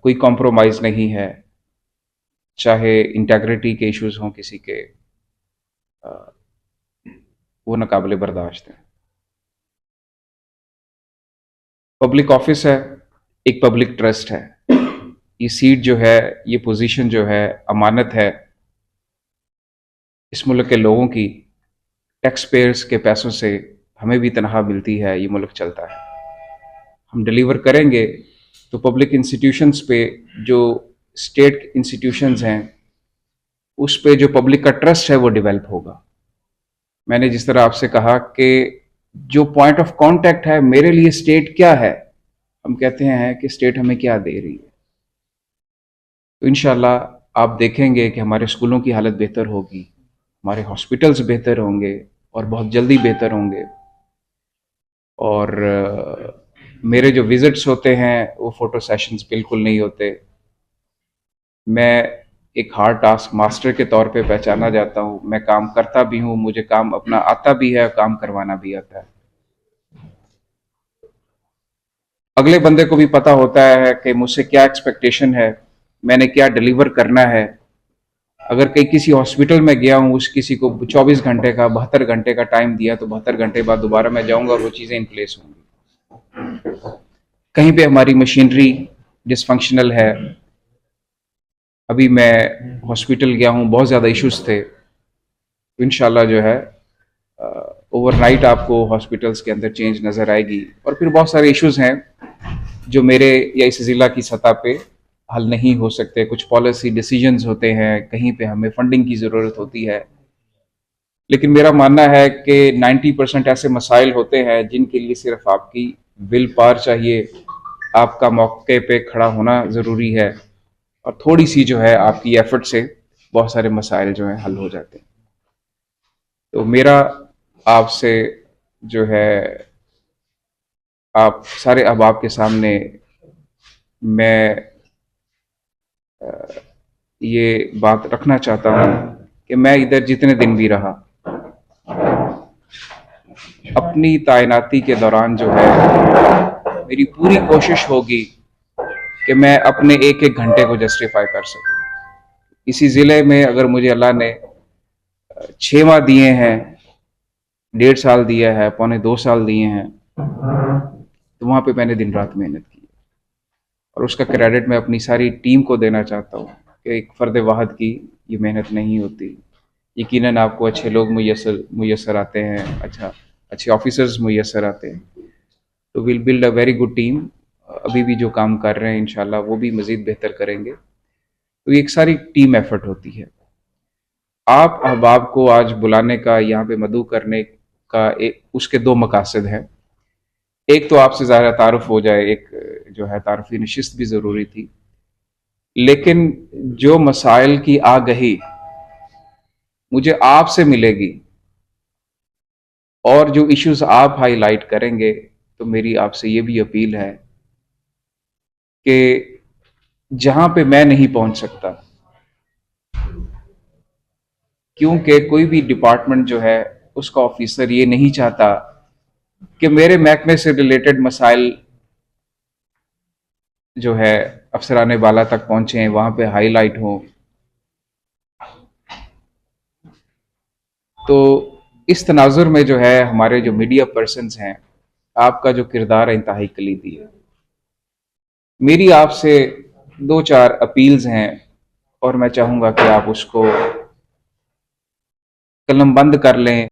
कोई कॉम्प्रोमाइज़ नहीं है, चाहे इंटेग्रिटी के इश्यूज़ हों किसी के, अ, वो नाकाबिले बर्दाश्त हैं। पब्लिक ऑफिस है, एक पब्लिक ट्रस्ट है। ये सीट जो है, ये पोजीशन जो है, अमानत है इस मुल्क के लोगों की। टैक्स पेयर्स के पैसों से हमें भी तनख्वाह मिलती है, ये मुल्क चलता है। हम डिलीवर करेंगे तो पब्लिक इंस्टीट्यूशंस पे, जो स्टेट इंस्टीट्यूशंस हैं, उस पे जो पब्लिक का ट्रस्ट है वो डेवलप होगा। मैंने जिस तरह आपसे कहा कि जो पॉइंट ऑफ कांटेक्ट है मेरे लिए स्टेट क्या है, हम कहते हैं कि स्टेट हमें क्या दे रही है। तो इंशाल्लाह आप देखेंगे कि हमारे स्कूलों की हालत बेहतर होगी, हमारे हॉस्पिटल्स बेहतर होंगे और बहुत जल्दी बेहतर होंगे। और मेरे जो विजिट्स होते हैं वो फ़ोटो सेशंस बिल्कुल नहीं होते। मैं एक हार्ड टास्क मास्टर के तौर पे पहचाना जाता हूँ। मैं काम करता भी हूँ, मुझे काम अपना आता भी है, काम करवाना भी आता है। अगले बंदे को भी पता होता है कि मुझसे क्या एक्सपेक्टेशन है, मैंने क्या डिलीवर करना है। अगर कहीं किसी हॉस्पिटल में गया हूँ, उस किसी को 24 घंटे का 72 घंटे का टाइम दिया, तो 72 घंटे बाद दोबारा मैं जाऊँगा और वो चीज़ें इन प्लेस होंगी। कहीं पे हमारी मशीनरी डिसफंक्शनल है। अभी मैं हॉस्पिटल गया हूँ, बहुत ज़्यादा इश्यूज थे। तो इंशाल्लाह जो है ओवरनाइट आपको हॉस्पिटल्स के अंदर चेंज नज़र आएगी। और फिर बहुत सारे इश्यूज हैं जो मेरे या इस ज़िला की सतह पे हल नहीं हो सकते। कुछ पॉलिसी डिसीजंस होते हैं, कहीं पे हमें फंडिंग की ज़रूरत होती है। लेकिन मेरा मानना है कि 90% ऐसे मसाइल होते हैं जिनके लिए सिर्फ आपकी विल पावर चाहिए, आपका मौके पे खड़ा होना ज़रूरी है, और थोड़ी सी जो है आपकी एफर्ट से बहुत सारे मसाइल जो हैं हल हो जाते हैं। तो मेरा आपसे जो है, आप सारे अहबाब के सामने मैं ये बात रखना चाहता हूँ कि मैं इधर जितने दिन भी रहा, अपनी तैनाती के दौरान जो है मेरी पूरी कोशिश होगी कि मैं अपने एक एक घंटे को जस्टिफाई कर सकूं। इसी ज़िले में अगर मुझे अल्लाह ने 6 माह दिए हैं, 1.5 साल दिया है, पौने 2 साल दिए हैं, तो वहाँ पे मैंने दिन रात मेहनत की। और उसका क्रेडिट मैं अपनी सारी टीम को देना चाहता हूँ कि एक फ़र्द वाहद की ये मेहनत नहीं होती। यकीनन आपको अच्छे लोग मुयसर आते हैं, अच्छे ऑफिसर्स मुयसर आते हैं, तो will build a very good team. अभी भी जो काम कर रहे हैं इंशाल्लाह वो भी मज़ीद बेहतर करेंगे। तो ये एक सारी टीम एफर्ट होती है। आप अहबाब को आज बुलाने का, यहाँ पे मदऊ करने का, उसके दो मकासद हैं। एक तो आपसे ज़्यादा तारुफ हो जाए, एक जो है तारुफी नशिस्त भी ज़रूरी थी। लेकिन जो मसाइल की आगही मुझे आपसे मिलेगी और जो इश्यूज आप हाईलाइट करेंगे, तो मेरी आपसे ये भी अपील है कि जहां पे मैं नहीं पहुंच सकता, क्योंकि कोई भी डिपार्टमेंट जो है उसका ऑफिसर ये नहीं चाहता कि मेरे महकमे से रिलेटेड मसाइल जो है अफसरान बाला तक पहुंचे, वहां पे हाईलाइट हो। तो इस तनाजुर में जो है हमारे जो मीडिया पर्सन्स हैं, आपका जो किरदार है इंतहाई कलीदी है। मेरी आपसे 2-4 अपील्स हैं और मैं चाहूँगा कि आप उसको कलमबंद कर लें।